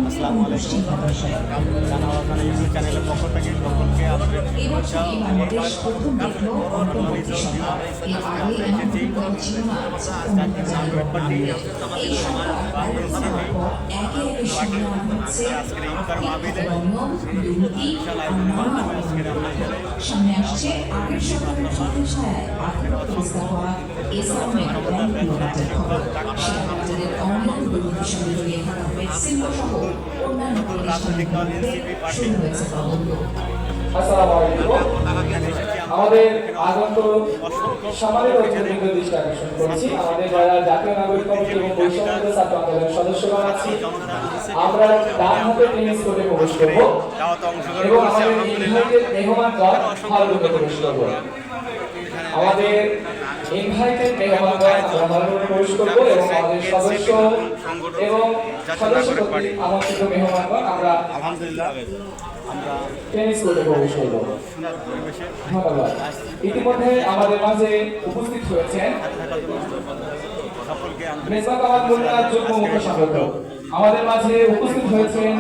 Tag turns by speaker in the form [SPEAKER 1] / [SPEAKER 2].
[SPEAKER 1] আসসালামু আলাইকুম। জানাওয়াখানা ইউটিউব চ্যানেলের পক্ষ থেকে সকলকে আপনাদের শুভেচ্ছা ও সম্মানিত আজকের ইফতার মাহফিলে বিশাল আয়োজনের মাধ্যমে আজকের আমরা
[SPEAKER 2] সামনে আসছে আগের সপ্তাহের ছত্র ছায়ায় আঠারো প্রস্তাব করা ইসলামের ব্যাংক খবর সেখানে বাজারের অনলাইন দুর্নীতির সঙ্গে জড়িয়ে থাকা ভ্যাকসিনসহ অন্যান্য প্রতিষ্ঠানের শুরু হয়েছে তদন্ত।
[SPEAKER 3] আসসালামু আলাইকুম। আমাদের আগন্তুক সমাজের ঐক্যবদ্ধ দৃষ্টি আকর্ষণ করছি আমাদের যারা জাতীয় নাগরিক কমিটি এবং বৈষম্য ছাত্র আন্দোলনের সদস্যগণ আছি, আমরা ডান হাতে টেনিস কোর্টে প্রবেশ করব এবং আমাদের ইনভাইটেড মেহমানগণ হলরুমে প্রবেশ করব। আমাদের ইনভাইটেড মেহমানগণ আমরা হলরুমে প্রবেশ করব এবং আমাদের সদস্য এবং সদস্য কর্তৃক আমন্ত্রিত মেহমানগণ আমরা
[SPEAKER 1] আলহামদুলিল্লাহ আমরা
[SPEAKER 3] টেনিস কোর্টে প্রবেশ করব। ধন্যবাদ। ইতিমধ্যে আমাদের মাঝে উপস্থিত হয়েছেন
[SPEAKER 1] সকলকে
[SPEAKER 3] মেজবাহ মোল্লা যুগ্ম মুখ্য সংগঠক। আমাদের মাঝে উপস্থিত হয়েছেন